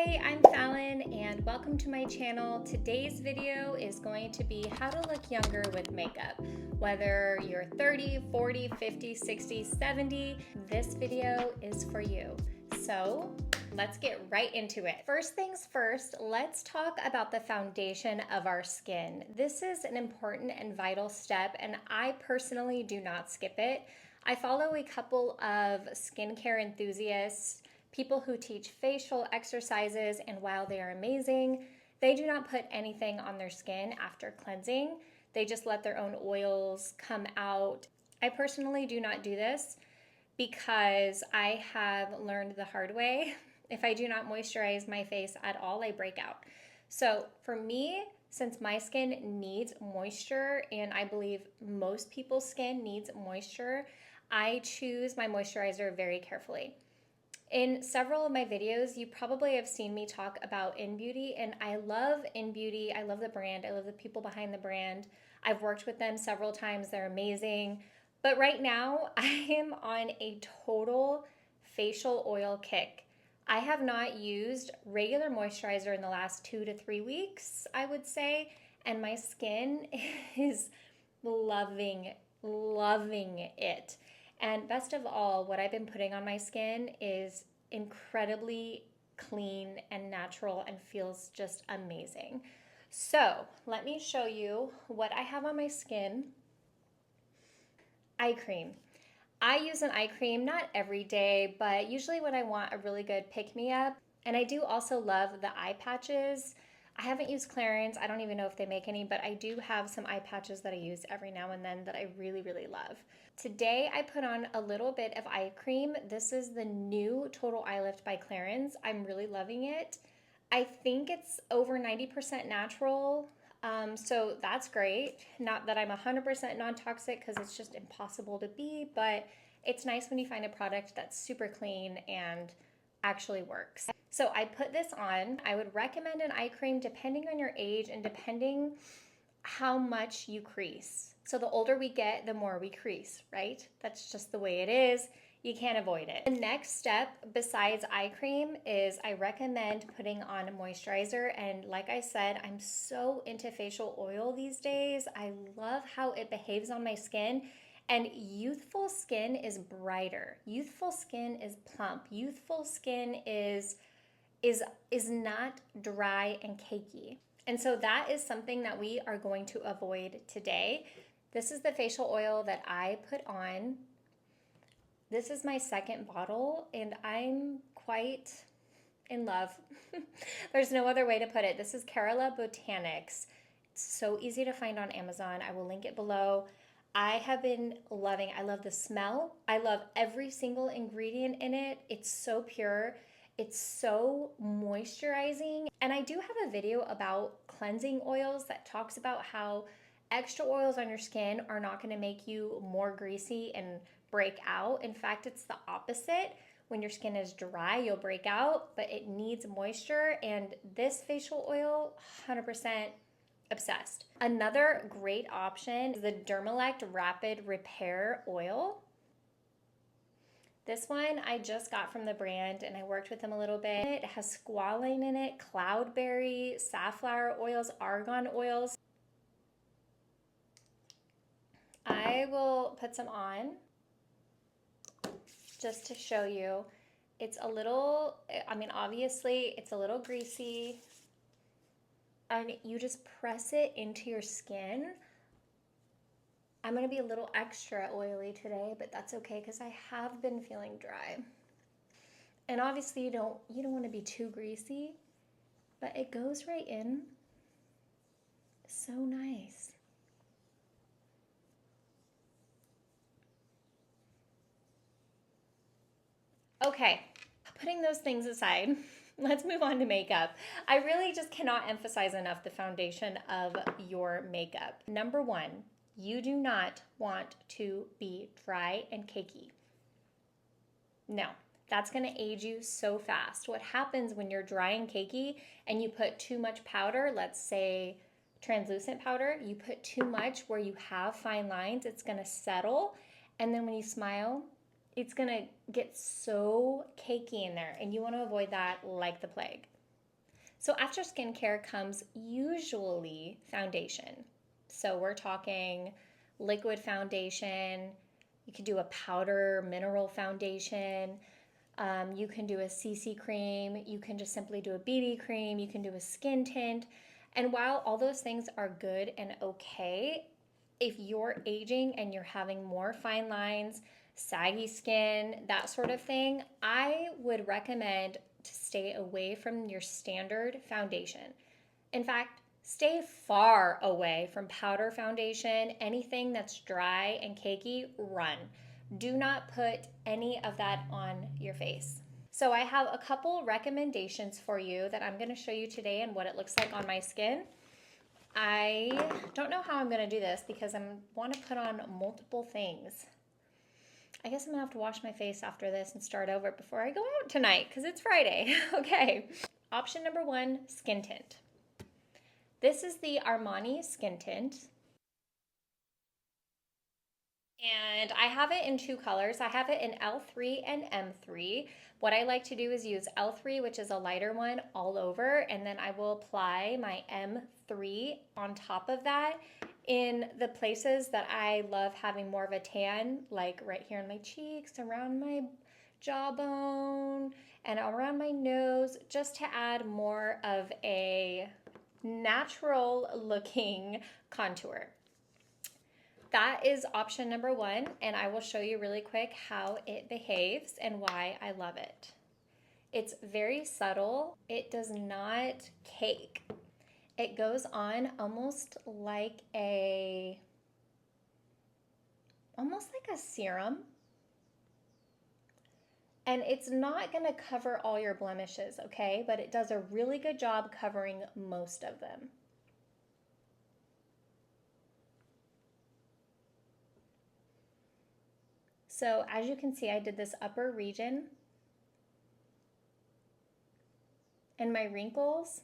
Hi, I'm Falon and welcome to my channel. Today's video is going to be how to look younger with makeup. Whether you're 30, 40, 50, 60, 70, this video is for you. So let's get right into it. First things first, let's talk about the foundation of our skin. This is an important and vital step, and I personally do not skip it. I follow a couple of skincare enthusiasts, people who teach facial exercises, and while they are amazing, they do not put anything on their skin after cleansing. They just let their own oils come out. I personally do not do this because I have learned the hard way. If I do not moisturize my face at all, I break out. So for me, since my skin needs moisture, and I believe most people's skin needs moisture, I choose my moisturizer very carefully. In several of my videos, you probably have seen me talk about InBeauty, and I love InBeauty. I love the brand. I love the people behind the brand. I've worked with them several times. They're amazing. But right now, I am on a total facial oil kick. I have not used regular moisturizer in the last 2 to 3 weeks, I would say, and my skin is loving it. And best of all, what I've been putting on my skin is incredibly clean and natural and feels just amazing. So let me show you what I have on my skin. Eye cream. I use an eye cream not every day, but usually when I want a really good pick-me-up. And I do also love the eye patches. I haven't used Clarins. I don't even know if they make any, but I do have some eye patches that I use every now and then that I really love. Today I put on a little bit of eye cream. This is the new Total Eye Lift by Clarins. I'm really loving it. I think it's over 90% natural, so that's great. Not that I'm 100% non-toxic, because it's just impossible to be, but it's nice when you find a product that's super clean and actually works. So I put this on. I would recommend an eye cream depending on your age and depending how much you crease. So the older we get, the more we crease, right? That's just the way it is. You can't avoid it. The next step besides eye cream is I recommend putting on a moisturizer. And like I said, I'm so into facial oil these days. I love how it behaves on my skin. And youthful skin is brighter. Youthful skin is plump. Youthful skin is not dry and cakey. And so that is something that we are going to avoid today. This is the facial oil that I put on. This is my second bottle, and I'm quite in love. There's no other way to put it. This is Kerala Botanics. It's so easy to find on Amazon. I will link it below. I have been loving it. I love the smell. I love every single ingredient in it. It's so pure. It's so moisturizing. And I do have a video about cleansing oils that talks about how extra oils on your skin are not going to make you more greasy and break out. In fact, it's the opposite. When your skin is dry, you'll break out, but it needs moisture. And this facial oil, 100% obsessed. Another great option is the Dermalect Rapid Repair Oil. This one I just got from the brand and I worked with them a little bit. It has squalane in it, cloudberry, safflower oils, argan oils. I will put some on just to show you. It's a little, obviously it's a little greasy, and you just press it into your skin. I'm gonna be a little extra oily today, but that's okay because I have been feeling dry. And obviously you don't want to be too greasy, but it goes right in. So nice. Okay, putting those things aside, let's move on to makeup. I really just cannot emphasize enough the foundation of your makeup. Number one, you do not want to be dry and cakey. No, that's going to age you so fast. What happens when you're dry and cakey and you put too much powder, let's say translucent powder, you put too much where you have fine lines, it's going to settle. And then when you smile, it's going to get so cakey in there. And you want to avoid that like the plague. So after skincare comes usually foundation. So we're talking liquid foundation. You could do a powder mineral foundation. You can do a CC cream. You can just simply do a BB cream. You can do a skin tint. And while all those things are good and okay, if you're aging and you're having more fine lines, saggy skin, that sort of thing, I would recommend to stay away from your standard foundation. In fact, stay far away from powder foundation. Anything that's dry and cakey, run. Do not put any of that on your face. So I have a couple recommendations for you that I'm going to show you today and what it looks like on my skin. I don't know how I'm going to do this because I want to put on multiple things. I guess I'm going to have to wash my face after this and start over before I go out tonight because it's Friday. Okay. Option number 1, skin tint. This is the Armani skin tint. And I have it in 2 colors. I have it in L3 and M3. What I like to do is use L3, which is a lighter one, all over, and then I will apply my M3 on top of that in the places that I love having more of a tan, like right here on my cheeks, around my jawbone, and around my nose, just to add more of a natural looking contour. That is option number 1, and I will show you really quick how it behaves and why I love it. It's very subtle. It does not cake. It goes on almost like a serum. And it's not going to cover all your blemishes, okay? But it does a really good job covering most of them. So as you can see, I did this upper region, and my wrinkles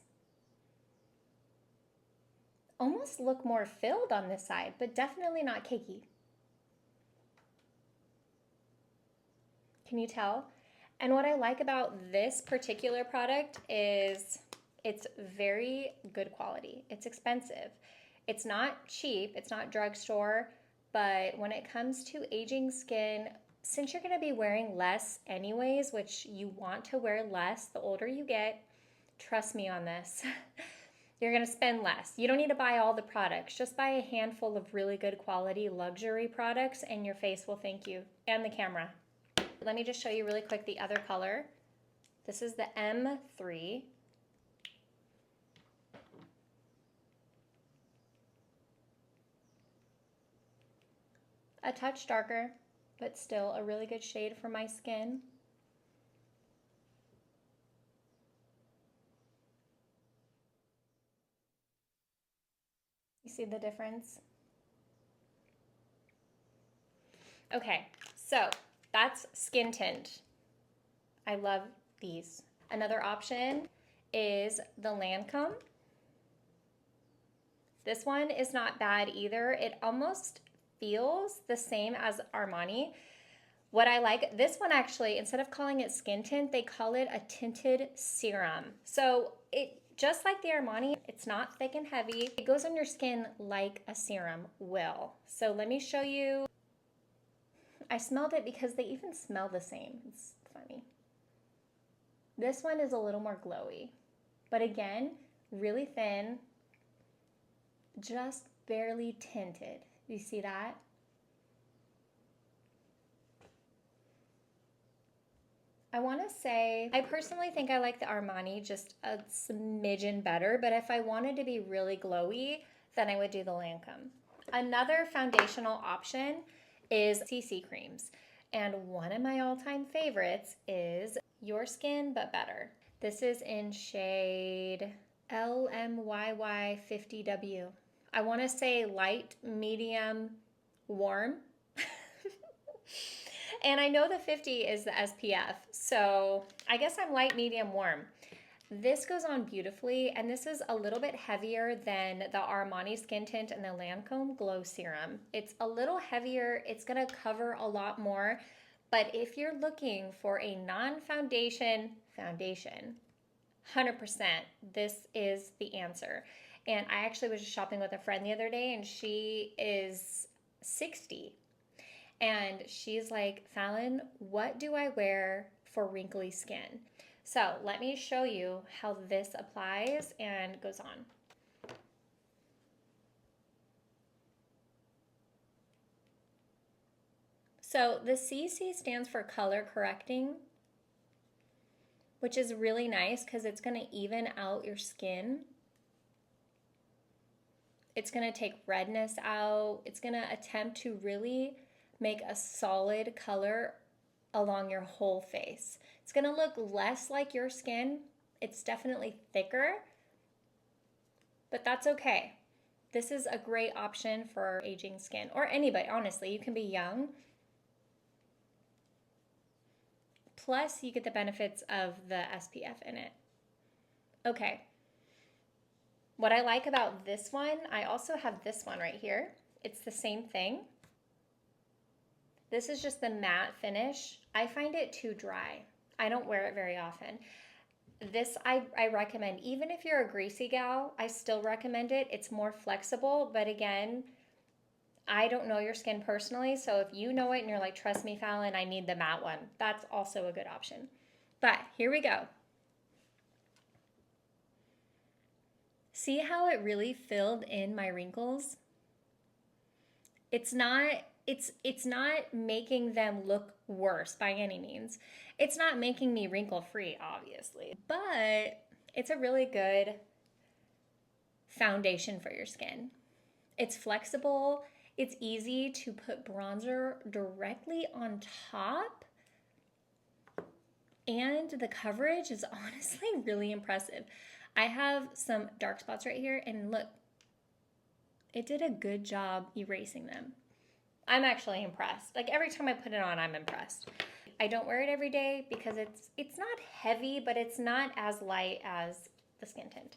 almost look more filled on this side, but definitely not cakey. Can you tell? And what I like about this particular product is it's very good quality. It's expensive. It's not cheap. It's not drugstore. But when it comes to aging skin, since you're going to be wearing less anyways, which you want to wear less the older you get, trust me on this, you're going to spend less. You don't need to buy all the products. Just buy a handful of really good quality luxury products and your face will thank you, and the camera. Let me just show you really quick the other color. This is the M3. A touch darker, but still a really good shade for my skin. You see the difference? Okay, so that's skin tint. I love these. Another option is the Lancome. This one is not bad either. It almost feels the same as Armani. What I like, this one actually, instead of calling it skin tint, they call it a tinted serum. So it, just like the Armani, it's not thick and heavy. It goes on your skin like a serum will. So let me show you. I smelled it because they even smell the same. It's funny. This one is a little more glowy, but again, really thin, just barely tinted. You see that? I want to say, I personally think I like the Armani just a smidgen better, but if I wanted to be really glowy, then I would do the Lancome. Another foundational option is CC creams. And one of my all-time favorites is Your Skin But Better. This is in shade LMYY50W. I want to say light, medium, warm. And I know the 50 is the SPF, so I guess I'm light, medium, warm. This goes on beautifully, and this is a little bit heavier than the Armani Skin Tint and the Lancome Glow Serum. It's a little heavier, it's gonna cover a lot more, but if you're looking for a non-foundation foundation, 100%, this is the answer. And I actually was just shopping with a friend the other day, and she is 60. And she's like, Falon, what do I wear for wrinkly skin? So let me show you how this applies and goes on. So the CC stands for color correcting, which is really nice because it's going to even out your skin. It's going to take redness out. It's going to attempt to really make a solid color along your whole face. It's going to look less like your skin. It's definitely thicker, but that's okay. This is a great option for aging skin, or anybody, honestly. You can be young. Plus, you get the benefits of the SPF in it. Okay. What I like about this one, I also have this one right here. It's the same thing. This is just the matte finish. I find it too dry. I don't wear it very often. This I recommend. Even if you're a greasy gal, I still recommend it. It's more flexible, but again, I don't know your skin personally, so if you know it and you're like, trust me, Falon, I need the matte one, that's also a good option. But here we go. See how it really filled in my wrinkles? It's not making them look worse by any means. It's not making me wrinkle free, obviously, but it's a really good foundation for your skin. It's flexible. It's easy to put bronzer directly on top. And the coverage is honestly really impressive. I have some dark spots right here, and look, it did a good job erasing them. I'm actually impressed. Like every time I put it on, I'm impressed. I don't wear it every day because it's not heavy, but it's not as light as the skin tint.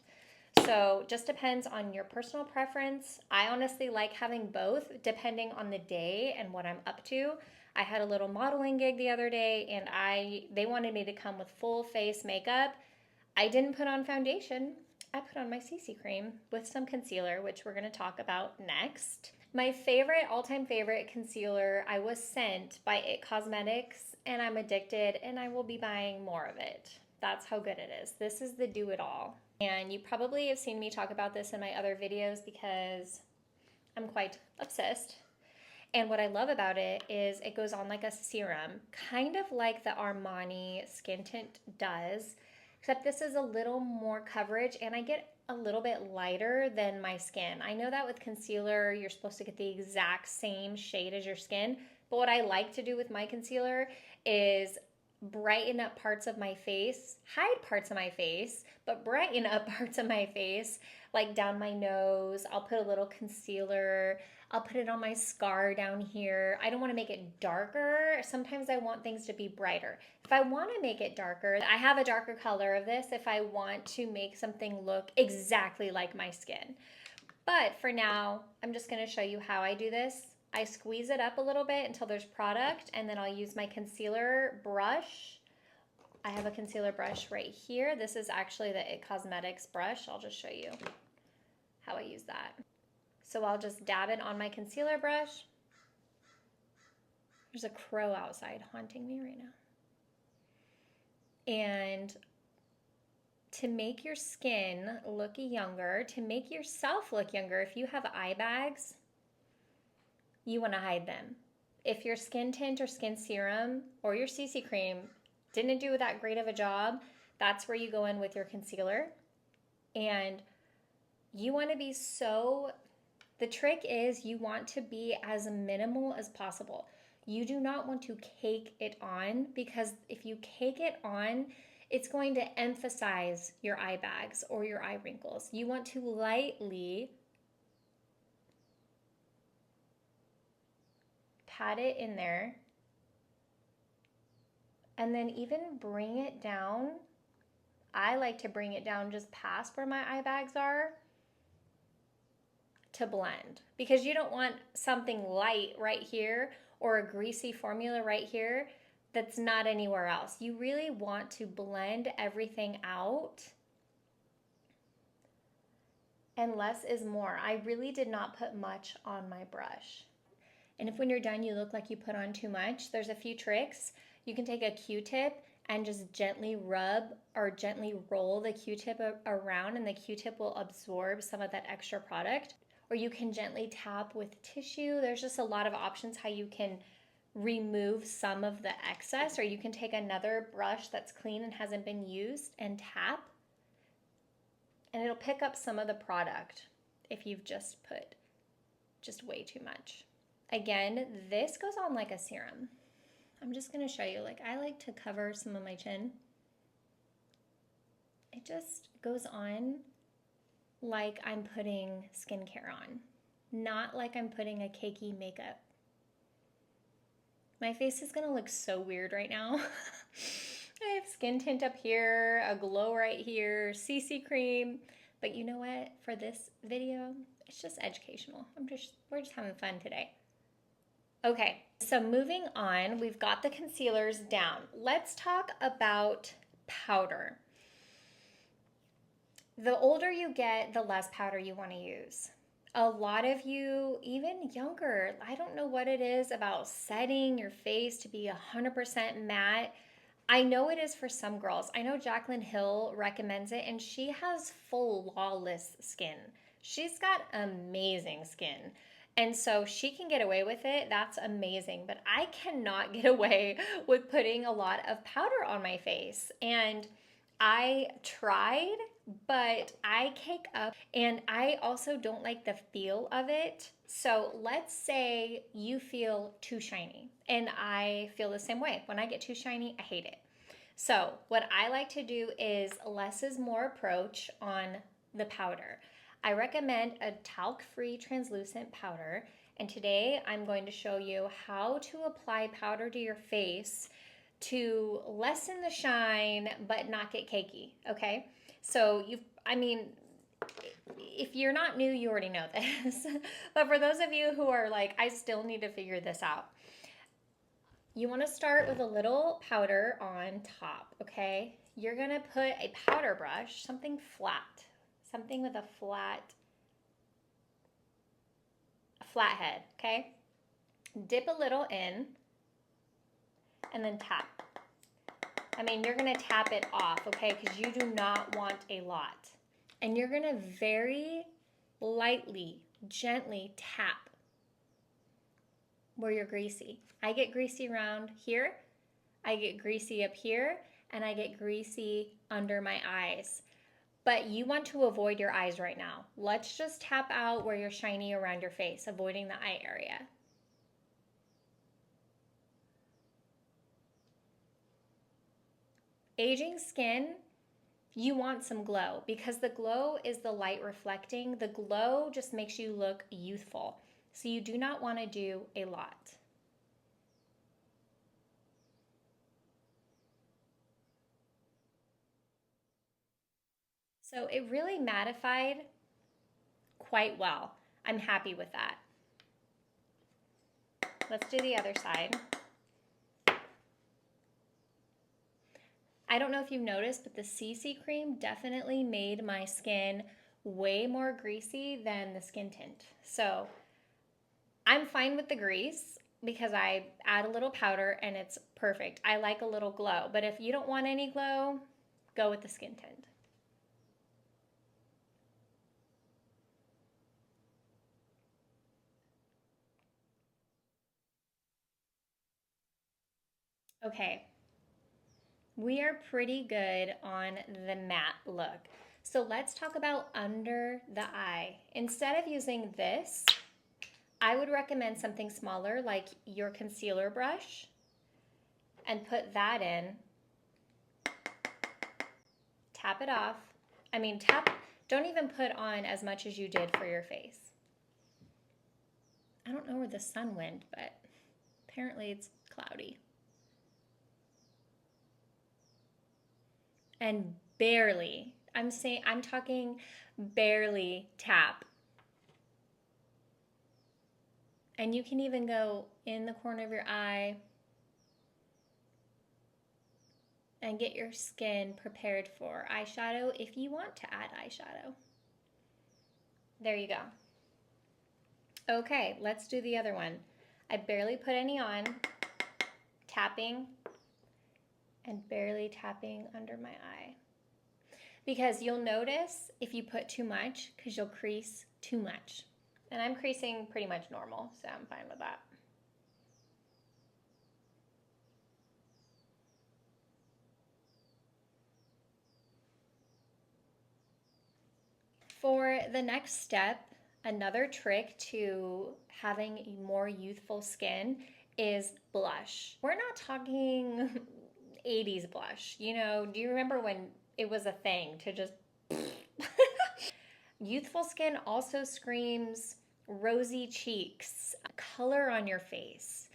So just depends on your personal preference. I honestly like having both depending on the day and what I'm up to. I had a little modeling gig the other day, and they wanted me to come with full face makeup. I didn't put on foundation. I put on my CC cream with some concealer, which we're going to talk about next. My favorite, all-time favorite concealer I was sent by It Cosmetics, and I'm addicted, and I will be buying more of it. That's how good it is. This is the Do It All. And you probably have seen me talk about this in my other videos because I'm quite obsessed. And what I love about it is it goes on like a serum, kind of like the Armani skin tint does, except this is a little more coverage, and I get a little bit lighter than my skin. I know that with concealer, you're supposed to get the exact same shade as your skin, but what I like to do with my concealer is brighten up parts of my face, hide parts of my face, but brighten up parts of my face, like down my nose. I'll put a little concealer. I'll put it on my scar down here. I don't want to make it darker. Sometimes I want things to be brighter. If I want to make it darker, I have a darker color of this if I want to make something look exactly like my skin. But for now, I'm just going to show you how I do this. I squeeze it up a little bit until there's product, and then I'll use my concealer brush. I have a concealer brush right here. This is actually the It Cosmetics brush. I'll just show you how I use that. So I'll just dab it on my concealer brush. There's a crow outside haunting me right now. And to make your skin look younger, to make yourself look younger, if you have eye bags, you want to hide them. If your skin tint or skin serum or your CC cream didn't do that great of a job, that's where you go in with your concealer. And you want to be the trick is you want to be as minimal as possible. You do not want to cake it on, because if you cake it on, it's going to emphasize your eye bags or your eye wrinkles. You want to lightly pat it in there, and then even bring it down. I like to bring it down just past where my eye bags are to blend, because you don't want something light right here or a greasy formula right here that's not anywhere else. You really want to blend everything out And less is more. I really did not put much on my brush. And if when you're done you look like you put on too much, there's a few tricks. You can take a Q-tip and just gently rub or gently roll the Q-tip around, and the Q-tip will absorb some of that extra product. Or you can gently tap with tissue. There's just a lot of options how you can remove some of the excess, or you can take another brush that's clean and hasn't been used and tap, and it'll pick up some of the product if you've just put just way too much. Again, this goes on like a serum. I'm just gonna show you, like I like to cover some of my chin. It just goes on like I'm putting skincare on, not like I'm putting a cakey makeup. My face is gonna look so weird right now. I have skin tint up here, a glow right here, CC cream, but you know what? For this video, it's just educational. We're just having fun today. Okay, so moving on, we've got the concealers down. Let's talk about powder. The older you get, the less powder you want to use. A lot of you, even younger, I don't know what it is about setting your face to be 100% matte. I know it is for some girls. I know Jaclyn Hill recommends it, and she has flawless skin. She's got amazing skin. And so she can get away with it. That's amazing. But I cannot get away with putting a lot of powder on my face. And I tried, but I cake up, and I also don't like the feel of it. So let's say you feel too shiny, and I feel the same way. When I get too shiny, I hate it. So what I like to do is less is more approach on the powder. I recommend a talc-free translucent powder, and today I'm going to show you how to apply powder to your face to lessen the shine but not get cakey, okay? So if you're not new, you already know this. But for those of you who are like, I still need to figure this out, you want to start with a little powder on top, okay? You're gonna put a powder brush, something flat, something with a flat head, okay? Dip a little in and then tap. I mean, you're gonna tap it off, okay? Because you do not want a lot. And you're gonna very lightly, gently tap where you're greasy. I get greasy around here, I get greasy up here, and I get greasy under my eyes. But you want to avoid your eyes right now. Let's just tap out where you're shiny around your face, avoiding the eye area. Aging skin, you want some glow, because the glow is the light reflecting. The glow just makes you look youthful. So you do not want to do a lot. So it really mattified quite well. I'm happy with that. Let's do the other side. I don't know if you've noticed, but the CC cream definitely made my skin way more greasy than the skin tint. So I'm fine with the grease because I add a little powder and it's perfect. I like a little glow, but if you don't want any glow, go with the skin tint. Okay, we are pretty good on the matte look. So let's talk about under the eye. Instead of using this, I would recommend something smaller like your concealer brush and put that in. Tap it off. Don't even put on as much as you did for your face. I don't know where the sun went, but apparently it's cloudy. And barely, I'm talking barely tap. And you can even go in the corner of your eye and get your skin prepared for eyeshadow if you want to add eyeshadow. There you go. Okay, let's do the other one. I barely put any on, tapping and barely tapping under my eye. Because you'll notice if you put too much, because you'll crease too much. And I'm creasing pretty much normal, so I'm fine with that. For the next step, another trick to having a more youthful skin is blush. We're not talking 80s blush. You know, do you remember when it was a thing to just youthful skin also screams rosy cheeks, color on your face,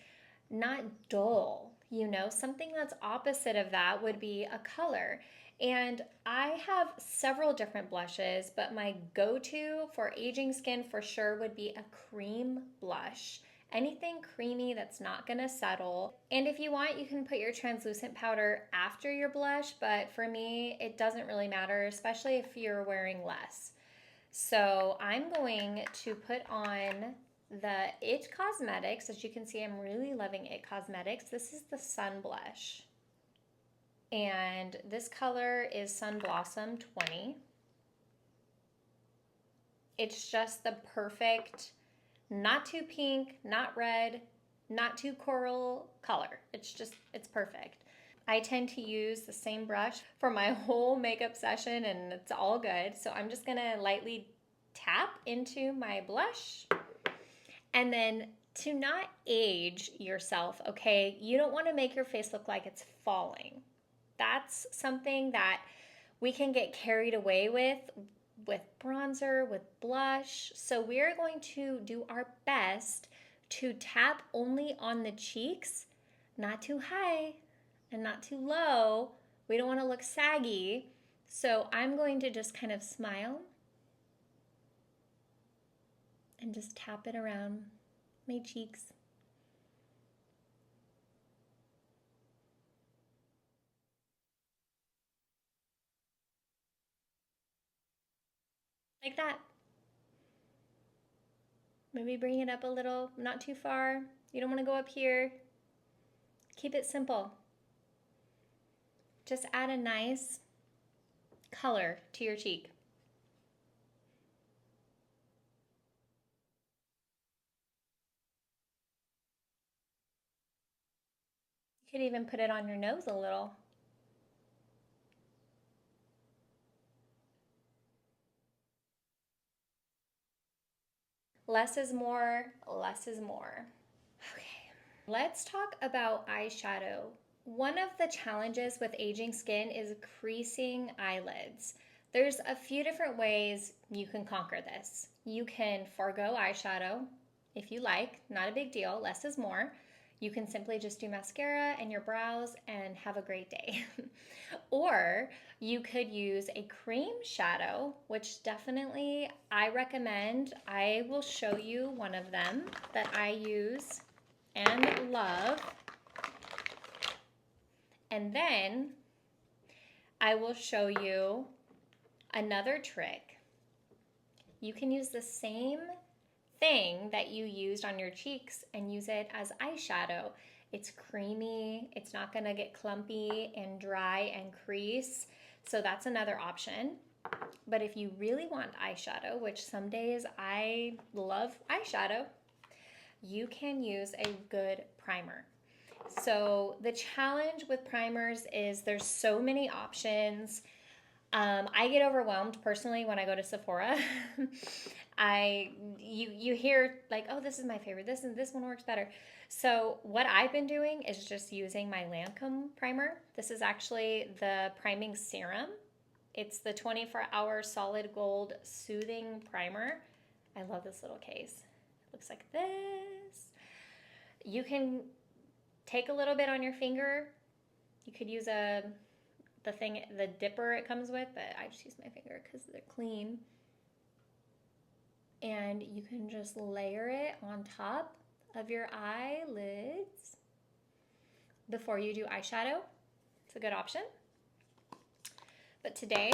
not dull. You know, something that's opposite of that would be a color. And I have several different blushes, but my go-to for aging skin for sure would be a cream blush. Anything creamy that's not gonna settle. And if you want, you can put your translucent powder after your blush, but for me, it doesn't really matter, especially if you're wearing less. So I'm going to put on the It Cosmetics. As you can see, I'm really loving It Cosmetics. This is the Sun Blush. And this color is Sun Blossom 20. It's just the perfect, not too pink, not red, not too coral color. It's perfect. I tend to use the same brush for my whole makeup session and it's all good. So I'm just gonna lightly tap into my blush. And then to not age yourself, okay, you don't wanna make your face look like it's falling. That's something that we can get carried away with bronzer, with blush. So we're going to do our best to tap only on the cheeks, not too high and not too low. We don't want to look saggy. So I'm going to just kind of smile and just tap it around my cheeks. Like that. Maybe bring it up a little, not too far. You don't want to go up here. Keep it simple. Just add a nice color to your cheek. You could even put it on your nose a little. Less is more, less is more. Okay, let's talk about eyeshadow. One of the challenges with aging skin is creasing eyelids. There's a few different ways you can conquer this. You can forego eyeshadow if you like, not a big deal, less is more. You can simply just do mascara and your brows and have a great day. Or you could use a cream shadow, which definitely I recommend. I will show you one of them that I use and love. And then I will show you another trick. You can use the same thing that you used on your cheeks and use it as eyeshadow. It's creamy, it's not gonna get clumpy and dry and crease. So that's another option. But if you really want eyeshadow, which some days I love eyeshadow, you can use a good primer. So the challenge with primers is there's so many options. I get overwhelmed personally when I go to Sephora. You hear like, oh, this is my favorite. This one works better. So what I've been doing is just using my Lancome primer. This is actually the priming serum. It's the 24-hour solid gold soothing primer. I love this little case. It looks like this. You can take a little bit on your finger. You could use the dipper it comes with, but I just use my finger because they're clean. And you can just layer it on top of your eyelids before you do eyeshadow. It's a good option. But today,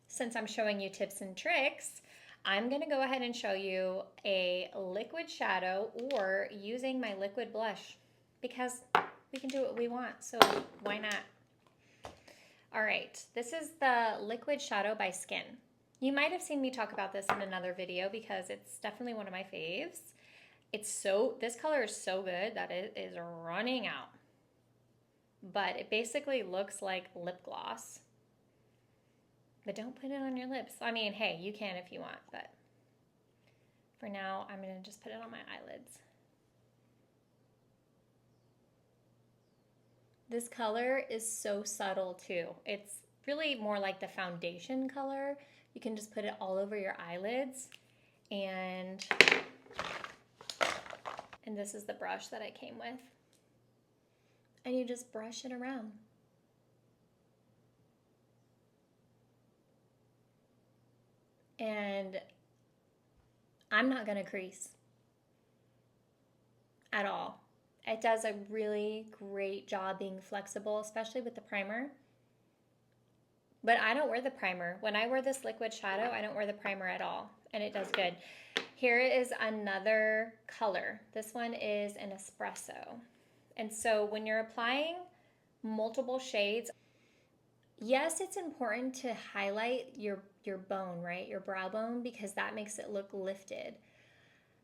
since I'm showing you tips and tricks, I'm gonna go ahead and show you a liquid shadow or using my liquid blush because we can do what we want, so why not? All right, this is the liquid shadow by Skin. You might have seen me talk about this in another video because it's definitely one of my faves. This color is so good that it is running out. But it basically looks like lip gloss. But don't put it on your lips. I mean, hey, you can if you want, but for now, I'm gonna just put it on my eyelids. This color is so subtle too. It's really more like the foundation color. You can just put it all over your eyelids. And this is the brush that I came with. And you just brush it around. And I'm not gonna crease at all. It does a really great job being flexible, especially with the primer. But I don't wear the primer. When I wear this liquid shadow, I don't wear the primer at all, and it does good. Here is another color. This one is an espresso. And so when you're applying multiple shades, yes, it's important to highlight your bone, right? Your brow bone, because that makes it look lifted.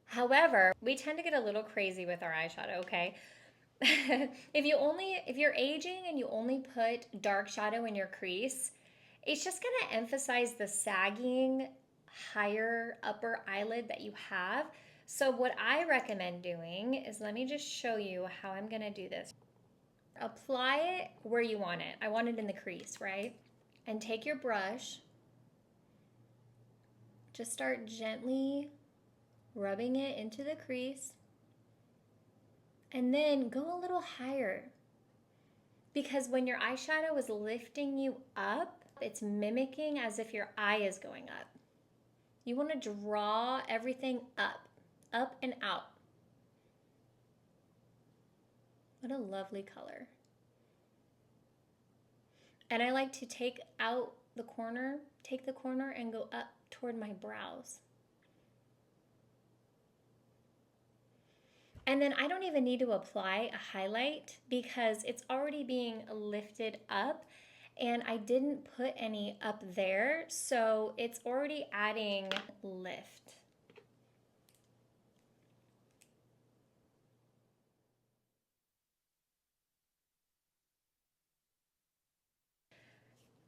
However, we tend to get a little crazy with our eyeshadow, okay? If you're aging and you only put dark shadow in your crease, it's just gonna emphasize the sagging higher upper eyelid that you have. So what I recommend doing is, let me just show you how I'm gonna do this. Apply it where you want it. I want it in the crease, right? And take your brush, just start gently rubbing it into the crease, and then go a little higher. Because when your eyeshadow is lifting you up, it's mimicking as if your eye is going up. You want to draw everything up and out. What a lovely color. And I like to take the corner and go up toward my brows. And then I don't even need to apply a highlight because it's already being lifted up, and I didn't put any up there, so it's already adding lift.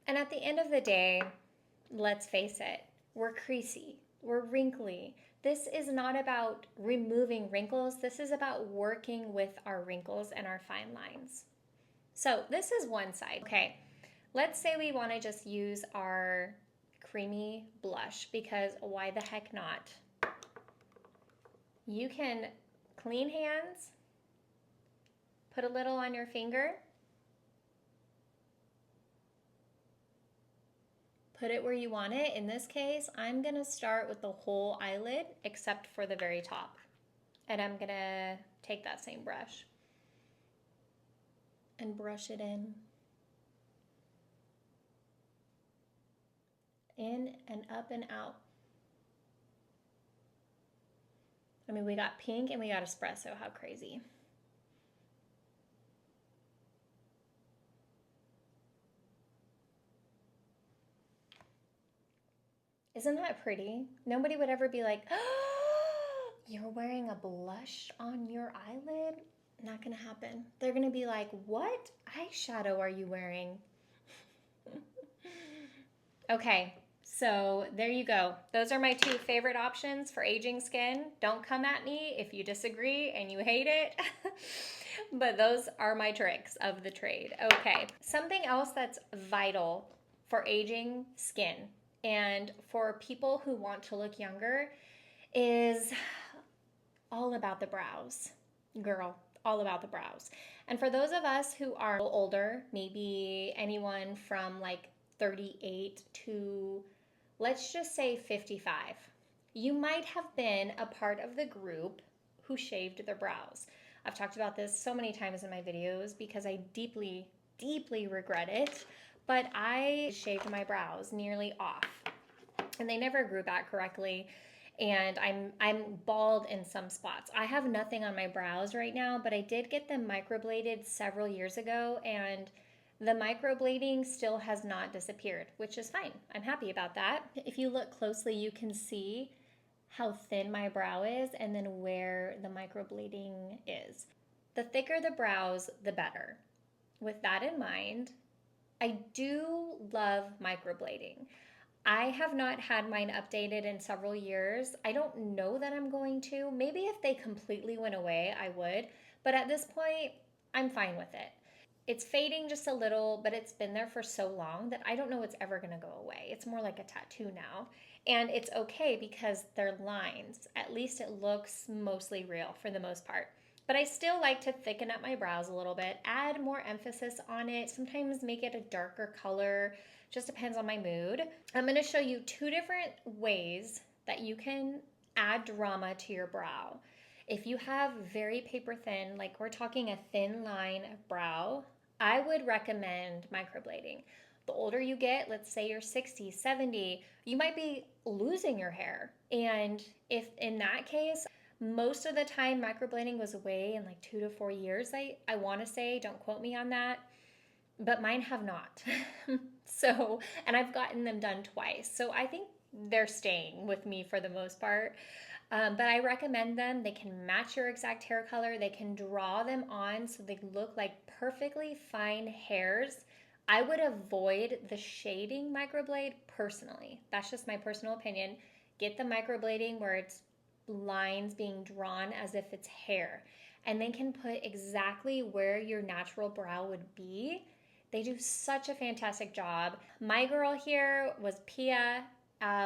And at the end of the day, let's face it, we're creasy, we're wrinkly. This is not about removing wrinkles. This is about working with our wrinkles and our fine lines. So this is one side. Okay, let's say we want to just use our creamy blush, because why the heck not? You can clean hands, put a little on your finger, put it where you want it. In this case, I'm gonna start with the whole eyelid except for the very top. And I'm gonna take that same brush and brush it in and up and out. I mean, we got pink and we got espresso. How crazy. Isn't that pretty? Nobody would ever be like, oh, you're wearing a blush on your eyelid? Not gonna happen. They're gonna be like, what eyeshadow are you wearing? Okay, so there you go. Those are my two favorite options for aging skin. Don't come at me if you disagree and you hate it. But those are my tricks of the trade. Okay, something else that's vital for aging skin and for people who want to look younger is all about the brows. Girl, all about the brows. And for those of us who are older, maybe anyone from like 38 to, let's just say 55, you might have been a part of the group who shaved their brows. I've talked about this so many times in my videos because I deeply, deeply regret it, but I shaved my brows nearly off. and they never grew back correctly. And I'm bald in some spots. I have nothing on my brows right now, but I did get them microbladed several years ago, and the microblading still has not disappeared, which is fine. I'm happy about that. If you look closely, you can see how thin my brow is and then where the microblading is. The thicker the brows, the better. With that in mind, I do love microblading. I have not had mine updated in several years. I don't know that I'm going to. Maybe if they completely went away, I would. But at this point, I'm fine with it. It's fading just a little, but it's been there for so long that I don't know it's ever going to go away. It's more like a tattoo now. And it's okay because they're lines. At least it looks mostly real for the most part. But I still like to thicken up my brows a little bit, add more emphasis on it, sometimes make it a darker color. Just depends on my mood. I'm going to show you two different ways that you can add drama to your brow. If you have very paper thin, like we're talking a thin line of brow, I would recommend microblading. The older you get, let's say you're 60, 70, you might be losing your hair. And if in that case, most of the time microblading was away in like 2 to 4 years, I want to say, don't quote me on that, but mine have not. So, and I've gotten them done twice. So I think they're staying with me for the most part. But I recommend them. They can match your exact hair color. They can draw them on so they look like perfectly fine hairs. I would avoid the shading microblade personally. That's just my personal opinion. Get the microblading where it's lines being drawn as if it's hair, and then can put exactly where your natural brow would be. They do such a fantastic job. My girl here was Pia.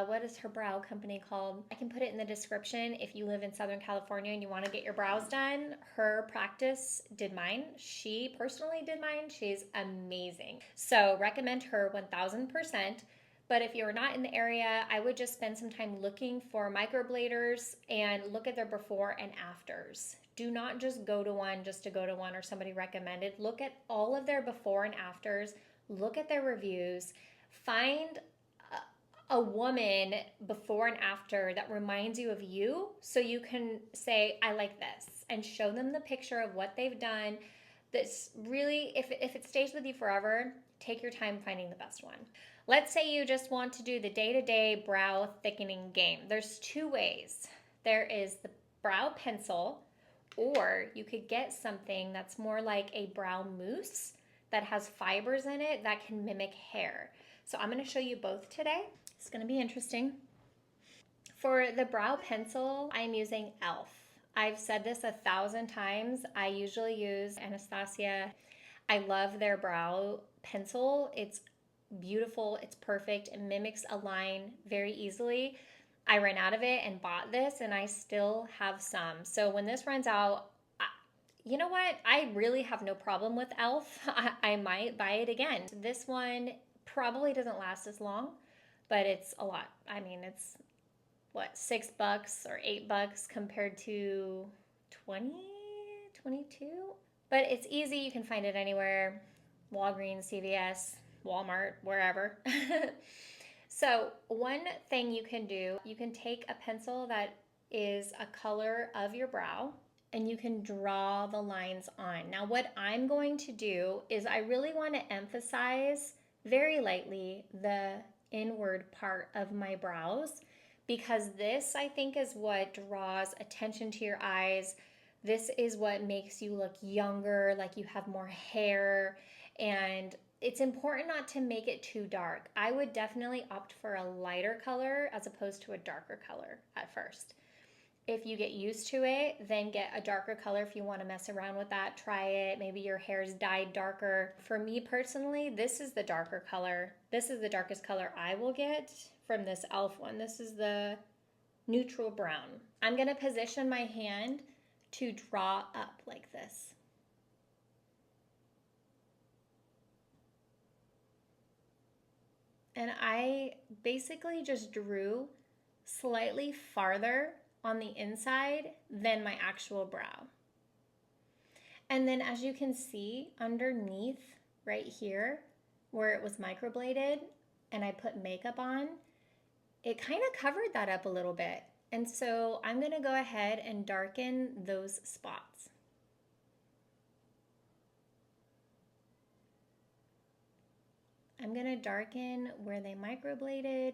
What is her brow company called? I can put it in the description if you live in Southern California and you want to get your brows done. Her practice did mine. She personally did mine. She's amazing. So recommend her 1000%. But if you're not in the area, I would just spend some time looking for microbladers and look at their before and afters. Do not just go to one just to go to one or somebody recommended. Look at all of their before and afters. Look at their reviews. Find a woman before and after that reminds you of you, so you can say, I like this, and show them the picture of what they've done. That's really, if it stays with you forever, take your time finding the best one. Let's say you just want to do the day-to-day brow thickening game. There's two ways. There is the brow pencil, or you could get something that's more like a brow mousse that has fibers in it that can mimic hair. So I'm going to show you both today. It's going to be interesting. For the brow pencil, I'm using e.l.f. I've said this 1,000 times. I usually use Anastasia. I love their brow pencil. It's beautiful. It's perfect. It mimics a line very easily. I ran out of it and bought this, and I still have some. So when this runs out, you know what? I really have no problem with e.l.f. I might buy it again. This one probably doesn't last as long, but it's a lot. I mean, it's what, $6 or $8 compared to 20, 22? But it's easy. You can find it anywhere. Walgreens, CVS, Walmart, wherever. So one thing you can do, you can take a pencil that is a color of your brow and you can draw the lines on. Now what I'm going to do is I really want to emphasize very lightly the inward part of my brows, because this, I think, is what draws attention to your eyes. This is what makes you look younger, like you have more hair, and it's important not to make it too dark. I would definitely opt for a lighter color as opposed to a darker color at first. If you get used to it, then get a darker color if you want to mess around with that. Try it. Maybe your hair's dyed darker. For me personally, this is the darker color. This is the darkest color I will get from this e.l.f. one. This is the neutral brown. I'm going to position my hand to draw up like this. And I basically just drew slightly farther on the inside than my actual brow. And then as you can see underneath right here where it was microbladed and I put makeup on, it kind of covered that up a little bit. And so I'm going to go ahead and darken those spots. I'm going to darken where they microbladed.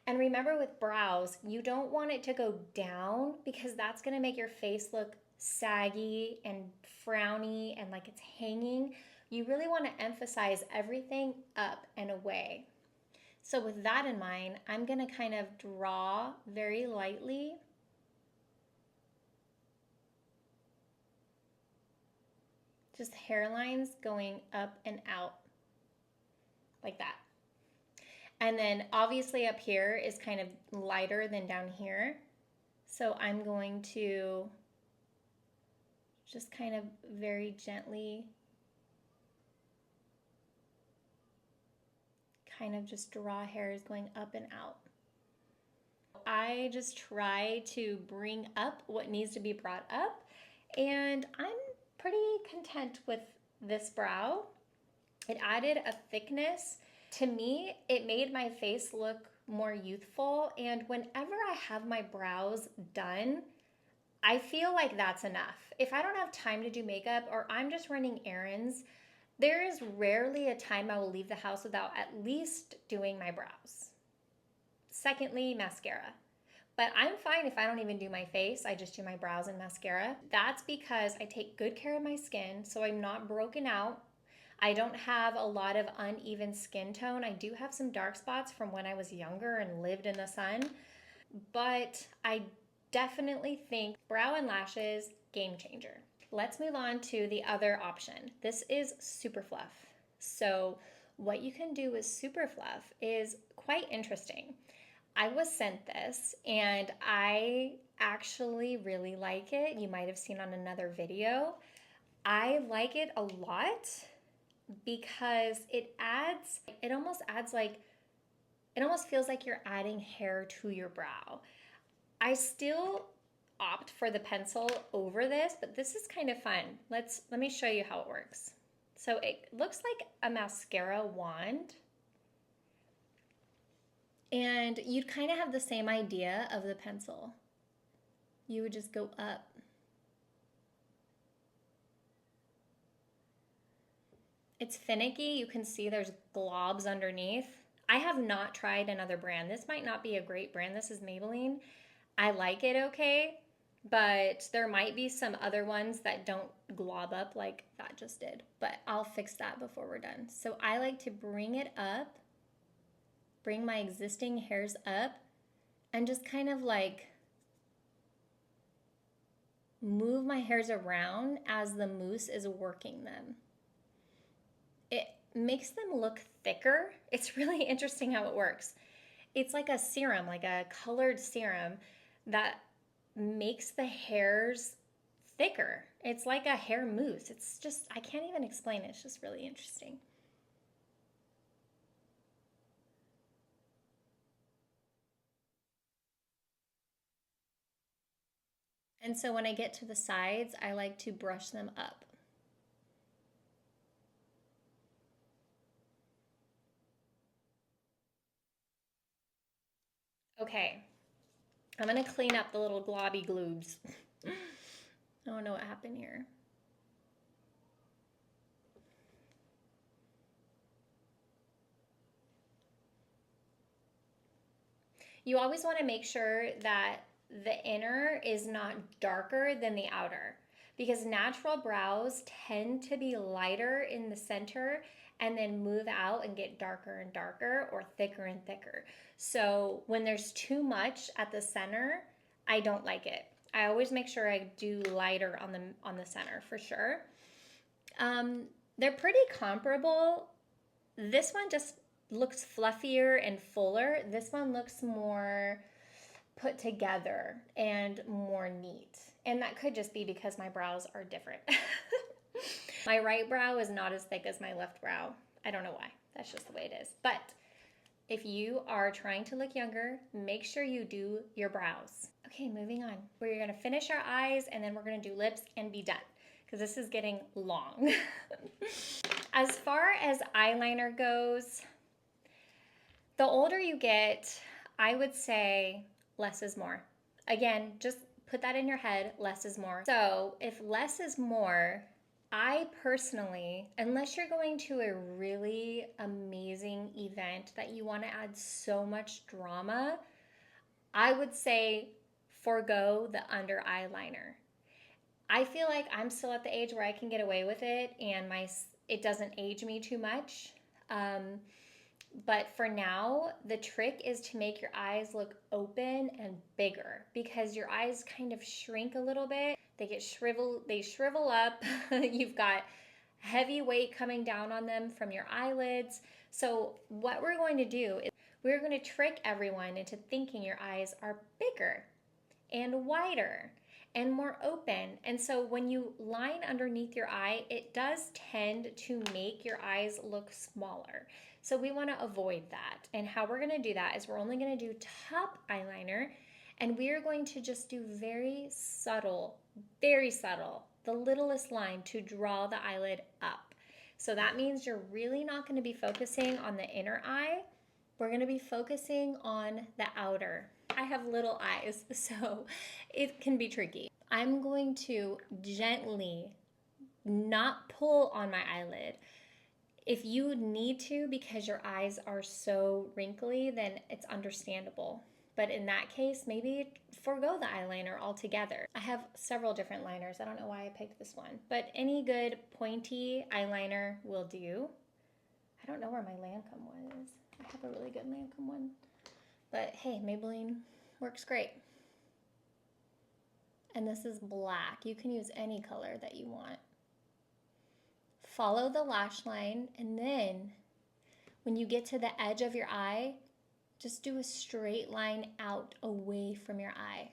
And remember with brows, you don't want it to go down because that's going to make your face look saggy and frowny and like it's hanging. You really want to emphasize everything up and away. So with that in mind, I'm going to kind of draw very lightly. Just hairlines going up and out like that. And then obviously up here is kind of lighter than down here. So I'm going to just kind of very gently kind of just draw hairs going up and out. I just try to bring up what needs to be brought up, and I'm pretty content with this brow. It added a thickness. To me, it made my face look more youthful, and whenever I have my brows done, I feel like that's enough. If I don't have time to do makeup or I'm just running errands, there is rarely a time I will leave the house without at least doing my brows. Secondly, mascara. But I'm fine if I don't even do my face, I just do my brows and mascara. That's because I take good care of my skin, so I'm not broken out. I don't have a lot of uneven skin tone. I do have some dark spots from when I was younger and lived in the sun, but I definitely think brow and lashes, game changer. Let's move on to the other option. This is super fluff. So what you can do with super fluff is quite interesting. I was sent this and I actually really like it. You might have seen on another video. I like it a lot because it almost feels like you're adding hair to your brow. I still opt for the pencil over this, but this is kind of fun. Let me show you how it works. So it looks like a mascara wand, and you'd kind of have the same idea of the pencil. You would just go up. It's finicky. You can see there's globs underneath. I have not tried another brand. This might not be a great brand. This is Maybelline. I like it okay, but there might be some other ones that don't glob up like that just did. But I'll fix that before we're done. So I like to bring it up, bring my existing hairs up, and just kind of like move my hairs around as the mousse is working them. It makes them look thicker. It's really interesting how it works. It's like a serum, like a colored serum that makes the hairs thicker. It's like a hair mousse. It's just, I can't even explain it. It's just really interesting. And so when I get to the sides, I like to brush them up. Okay, I'm gonna clean up the little globby gloobs. I don't know what happened here. You always want to make sure that the inner is not darker than the outer, because natural brows tend to be lighter in the center and then move out and get darker and darker or thicker and thicker. So when there's too much at the center, I don't like it. I always make sure I do lighter on the center for sure. They're pretty comparable. This one just looks fluffier and fuller. This one looks more put together and more neat. And that could just be because my brows are different. My right brow is not as thick as my left brow. I don't know why. That's just the way it is. But if you are trying to look younger, make sure you do your brows. Okay, moving on. We're gonna finish our eyes and then we're gonna do lips and be done, because this is getting long. As far as eyeliner goes, the older you get, I would say less is more. Again, just put that in your head, less is more. So if less is more, I personally, unless you're going to a really amazing event that you want to add so much drama, I would say forego the under eyeliner. I feel like I'm still at the age where I can get away with it and it doesn't age me too much. But for now, the trick is to make your eyes look open and bigger because your eyes kind of shrink a little bit. They shrivel up. You've got heavy weight coming down on them from your eyelids. So what we're going to do is we're going to trick everyone into thinking your eyes are bigger and wider and more open. And so when you line underneath your eye, it does tend to make your eyes look smaller. So we want to avoid that. And how we're going to do that is we're only going to do top eyeliner, and we are going to just do very subtle, the littlest line to draw the eyelid up. So that means you're really not going to be focusing on the inner eye. We're going to be focusing on the outer. I have little eyes, so it can be tricky. I'm going to gently not pull on my eyelid. If you need to because your eyes are so wrinkly, then it's understandable. But in that case, maybe forego the eyeliner altogether. I have several different liners. I don't know why I picked this one, but any good pointy eyeliner will do. I don't know where my Lancome was. I have a really good Lancome one. But hey, Maybelline works great. And this is black. You can use any color that you want. Follow the lash line, and then when you get to the edge of your eye, just do a straight line out away from your eye.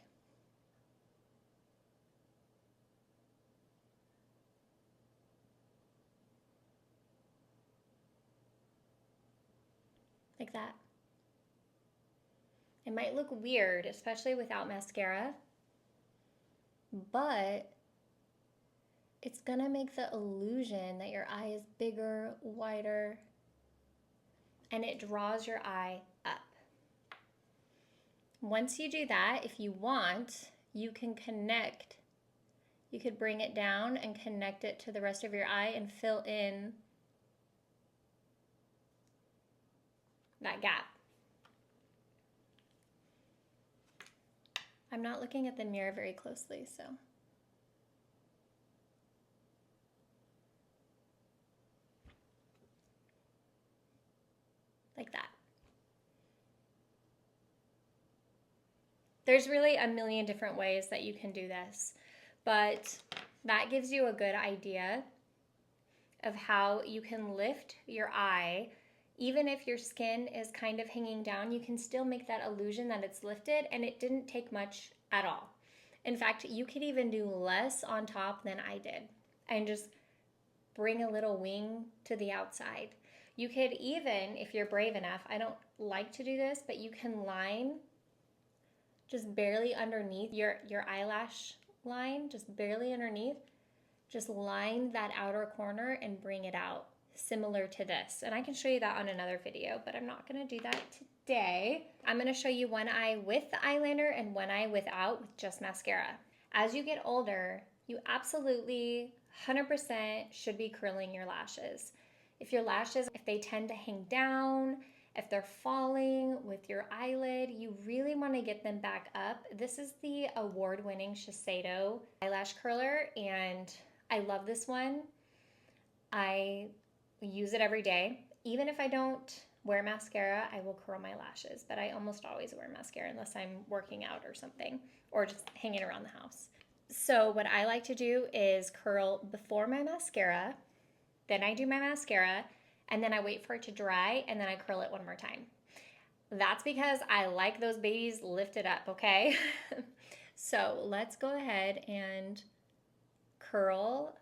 Like that. It might look weird, especially without mascara, but it's gonna make the illusion that your eye is bigger, wider, and it draws your eye up. Once you do that, if you want, you can connect. You could bring it down and connect it to the rest of your eye and fill in that gap. I'm not looking at the mirror very closely, so. Like that. There's really a million different ways that you can do this, but that gives you a good idea of how you can lift your eye. Even if your skin is kind of hanging down, you can still make that illusion that it's lifted, and it didn't take much at all. In fact, you could even do less on top than I did and just bring a little wing to the outside. You could even, if you're brave enough, I don't like to do this, but you can line just barely underneath your eyelash line, just barely underneath. Just line that outer corner and bring it out, similar to this. And I can show you that on another video, but I'm not gonna do that today. I'm gonna show you one eye with the eyeliner and one eye without, with just mascara. As you get older, you absolutely 100% should be curling your lashes. If your lashes, if they tend to hang down, if they're falling with your eyelid, you really want to get them back up. This is the award-winning Shiseido eyelash curler, and I love this one. I use it every day. Even if I don't wear mascara, I will curl my lashes, but I almost always wear mascara unless I'm working out or something, or just hanging around the house. So what I like to do is curl before my mascara, then I do my mascara, and then I wait for it to dry, and then I curl it one more time. That's because I like those babies lifted up, okay? So let's go ahead and curl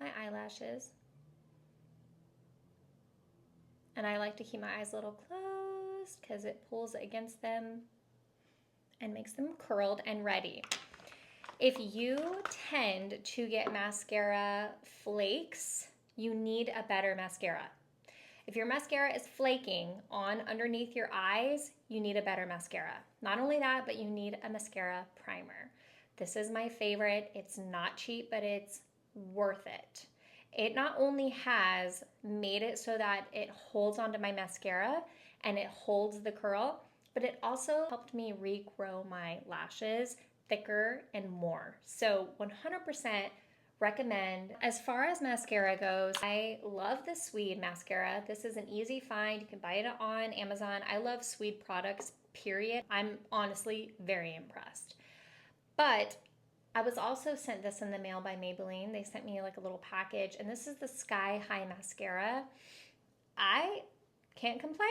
my eyelashes. And I like to keep my eyes a little closed because it pulls against them and makes them curled and ready. If you tend to get mascara flakes, you need a better mascara. If your mascara is flaking on underneath your eyes, you need a better mascara. Not only that, but you need a mascara primer. This is my favorite. It's not cheap, but it's worth it. It not only has made it so that it holds onto my mascara and it holds the curl, but it also helped me regrow my lashes thicker and more. So 100% recommend. As far as mascara goes, I love the Swede mascara. This is an easy find. You can buy it on Amazon. I love Swede products, period. I'm honestly very impressed. But I was also sent this in the mail by Maybelline. They sent me like a little package, and this is the Sky High mascara. I can't complain.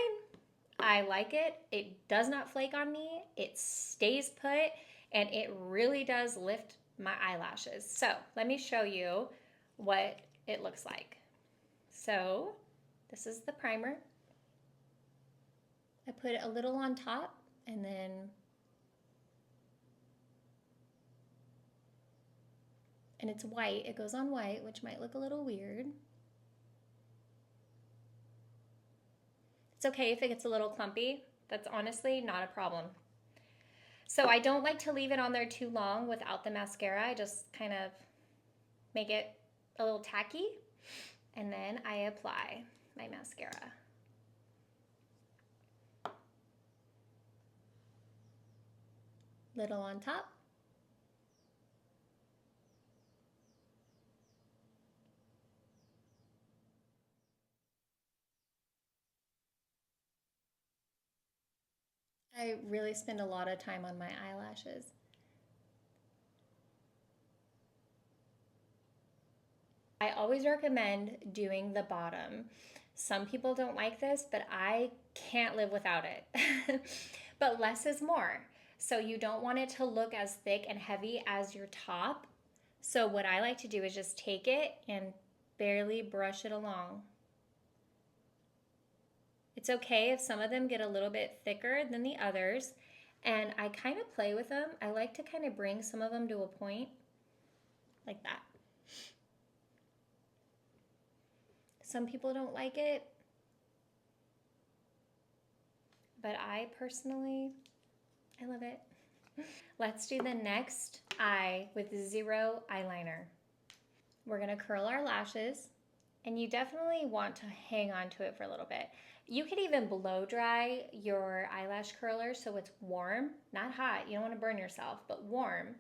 I like it. It does not flake on me. It stays put, and it really does lift my eyelashes. So let me show you what it looks like. So this is the primer. I put a little on top, and then it's white. It goes on white, which might look a little weird. It's okay if it gets a little clumpy. That's honestly not a problem. So I don't like to leave it on there too long without the mascara. I just kind of make it a little tacky, and then I apply my mascara. Little on top. I really spend a lot of time on my eyelashes. I always recommend doing the bottom. Some people don't like this, but I can't live without it. But less is more. So you don't want it to look as thick and heavy as your top. So what I like to do is just take it and barely brush it along. It's okay if some of them get a little bit thicker than the others, and I kind of play with them. I like to kind of bring some of them to a point like that. Some people don't like it, but I personally, I love it. Let's do the next eye with zero eyeliner. We're gonna curl our lashes, and you definitely want to hang on to it for a little bit. You could even blow dry your eyelash curler so it's warm, not hot. You don't want to burn yourself, but warm,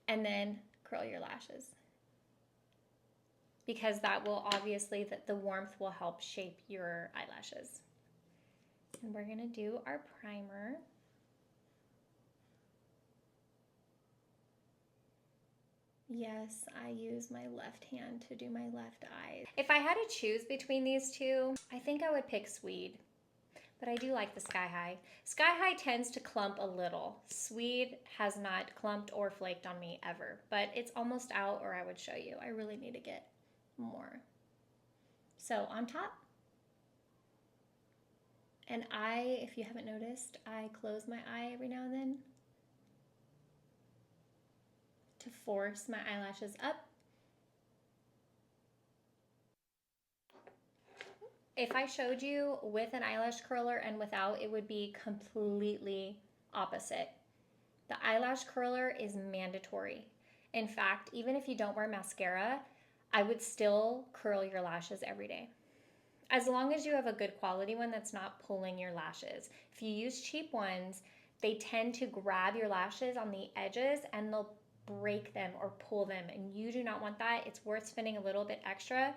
and then curl your lashes. Because that will obviously, the warmth will help shape your eyelashes. And we're gonna do our primer. Yes, I use my left hand to do my left eye. If I had to choose between these two, I think I would pick Swede. But I do like the Sky High. Sky High tends to clump a little. Swede has not clumped or flaked on me ever, but it's almost out, or I would show you. I really need to get more. So on top, and if you haven't noticed, I close my eye every now and then to force my eyelashes up. If I showed you with an eyelash curler and without, it would be completely opposite. The eyelash curler is mandatory. In fact, even if you don't wear mascara, I would still curl your lashes every day. As long as you have a good quality one that's not pulling your lashes. If you use cheap ones, they tend to grab your lashes on the edges and they'll break them or pull them, and you do not want that. It's worth spending a little bit extra.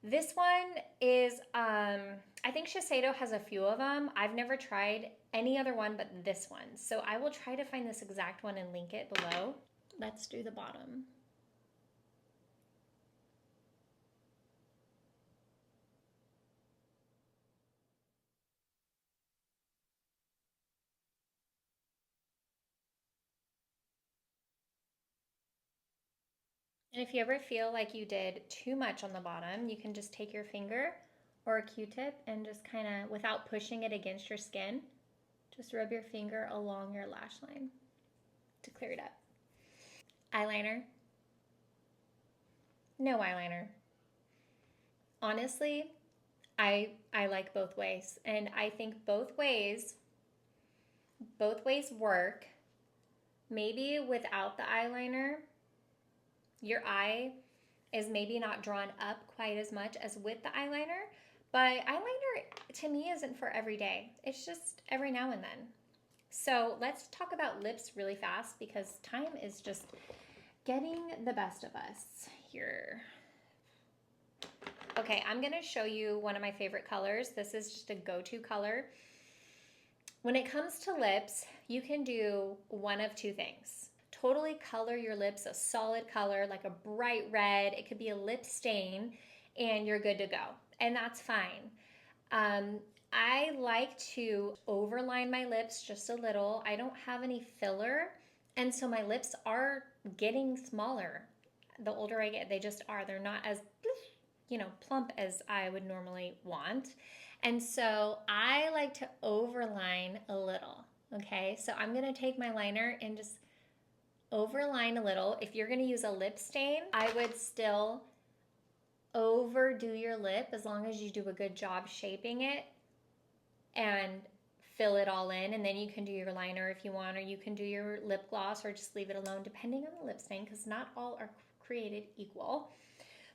This one is, I think Shiseido has a few of them. I've never tried any other one but this one. So I will try to find this exact one and link it below. Let's do the bottom. And if you ever feel like you did too much on the bottom, you can just take your finger or a Q-tip and just kind of, without pushing it against your skin, just rub your finger along your lash line to clear it up. Eyeliner. No eyeliner. Honestly, I like both ways, and I think both ways work. Maybe without the eyeliner, your eye is maybe not drawn up quite as much as with the eyeliner, but eyeliner to me isn't for every day. It's just every now and then. So let's talk about lips really fast because time is just getting the best of us here. Okay, I'm gonna show you one of my favorite colors. This is just a go-to color. When it comes to lips, you can do one of two things. Totally color your lips a solid color, like a bright red. It could be a lip stain, and you're good to go. And that's fine. I like to overline my lips just a little. I don't have any filler, and so my lips are getting smaller. The older I get, they just are. They're not as plump as I would normally want. And so I like to overline a little. Okay, so I'm gonna take my liner and just overline a little. If you're gonna use a lip stain, I would still overdo your lip as long as you do a good job shaping it and fill it all in, and then you can do your liner if you want, or you can do your lip gloss, or just leave it alone depending on the lip stain, because not all are created equal.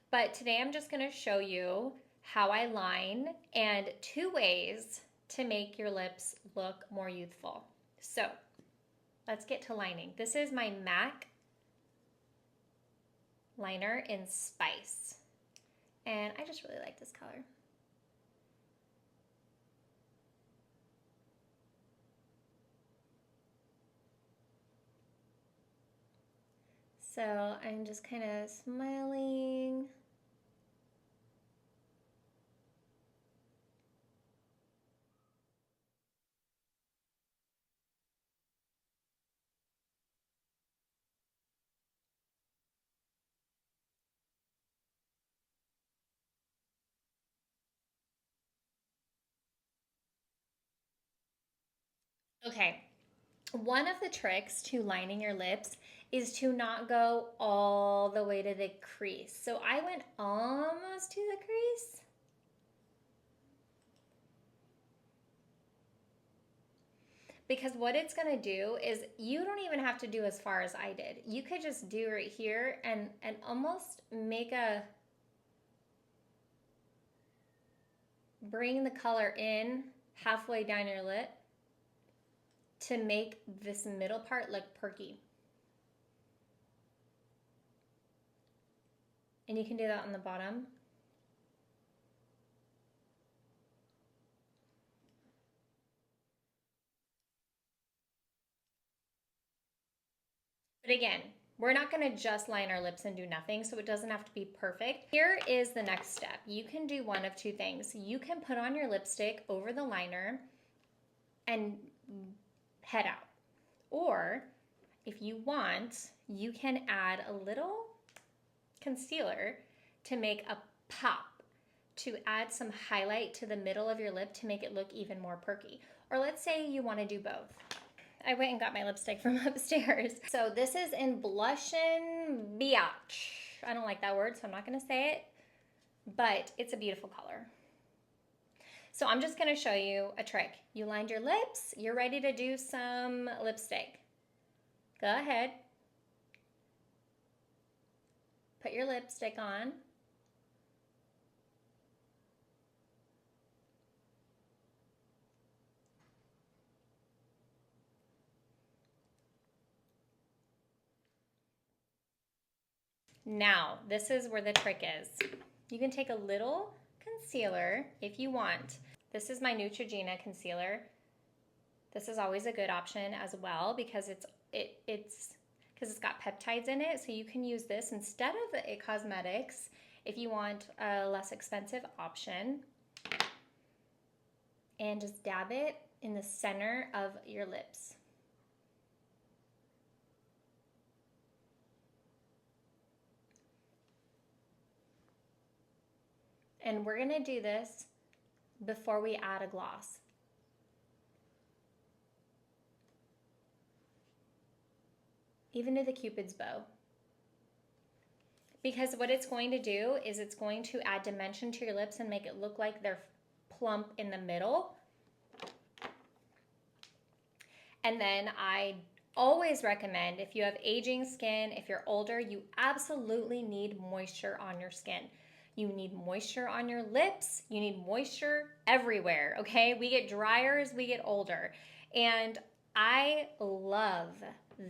But today I'm just going to show you how I line and two ways to make your lips look more youthful. So let's get to lining. This is my MAC liner in Spice, and I just really like this color. So I'm just kind of smiling. Okay, one of the tricks to lining your lips is to not go all the way to the crease. So I went almost to the crease. Because what it's gonna do is you don't even have to do as far as I did. You could just do right here and almost bring the color in halfway down your lip to make this middle part look perky. And you can do that on the bottom. But again, we're not gonna just line our lips and do nothing, so it doesn't have to be perfect. Here is the next step. You can do one of two things. You can put on your lipstick over the liner and head out. Or if you want, you can add a little concealer to make a pop, to add some highlight to the middle of your lip to make it look even more perky. Or let's say you want to do both. I went and got my lipstick from upstairs. So this is in Blushin' Biatch. I don't like that word, so I'm not going to say it, but it's a beautiful color. So I'm just going to show you a trick. You lined your lips. You're ready to do some lipstick. Go ahead. Put your lipstick on. Now, this is where the trick is. You can take a little concealer if you want. This is my Neutrogena concealer. This is always a good option as well because it's got peptides in it, so you can use this instead of the It Cosmetics if you want a less expensive option. And just dab it in the center of your lips. And we're gonna do this before we add a gloss. Even to the Cupid's bow. because what it's going to do is it's going to add dimension to your lips and make it look like they're plump in the middle. And then I always recommend, if you have aging skin, if you're older, you absolutely need moisture on your skin. You need moisture on your lips. You need moisture everywhere, okay? We get drier as we get older. And I love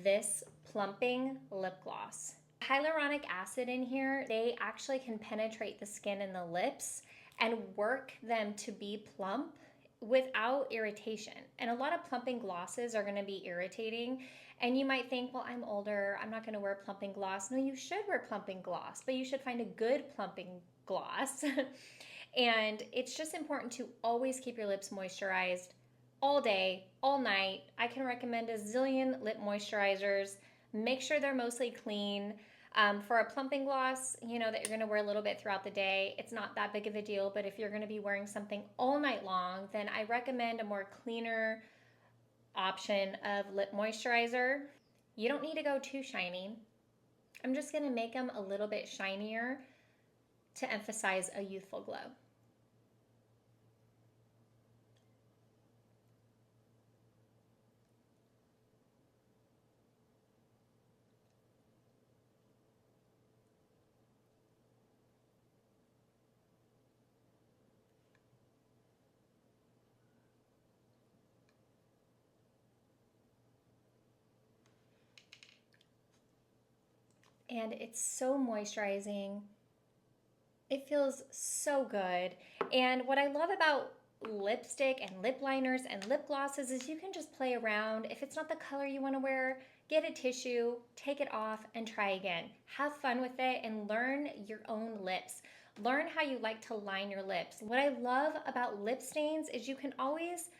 this plumping lip gloss. Hyaluronic acid in here, they actually can penetrate the skin and the lips and work them to be plump without irritation. And a lot of plumping glosses are going to be irritating. And you might think, well, I'm older, I'm not going to wear plumping gloss. No, you should wear plumping gloss, but you should find a good plumping gloss. And it's just important to always keep your lips moisturized all day, all night. I can recommend a zillion lip moisturizers. Make sure they're mostly clean. For a plumping gloss, you know, that you're going to wear a little bit throughout the day, it's not that big of a deal. But if you're going to be wearing something all night long, then I recommend a more cleaner option of lip moisturizer. You don't need to go too shiny. I'm just going to make them a little bit shinier to emphasize a youthful glow. And it's so moisturizing. It feels so good. And what I love about lipstick and lip liners and lip glosses is you can just play around. If it's not the color you want to wear, get a tissue, take it off, and try again. Have fun with it and learn your own lips. Learn how you like to line your lips. What I love about lip stains is you can always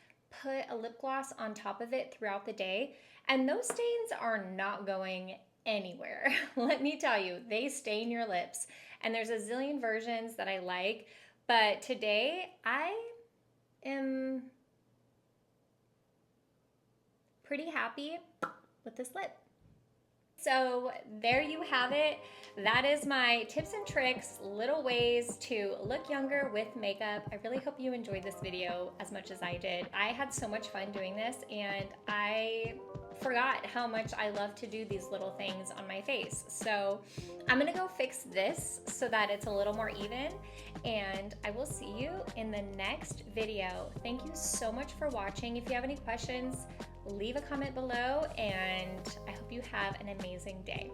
put a lip gloss on top of it throughout the day, and those stains are not going anywhere. Let me tell you, they stain your lips. And there's a zillion versions that I like, but today I am pretty happy with this lip. So there you have it. That is my tips and tricks, little ways to look younger with makeup. I really hope you enjoyed this video as much as I did. I had so much fun doing this, and I forgot how much I love to do these little things on my face. So I'm gonna go fix this so that it's a little more even, and I will see you in the next video. Thank you so much for watching. If you have any questions, leave a comment below, and I hope you have an amazing day.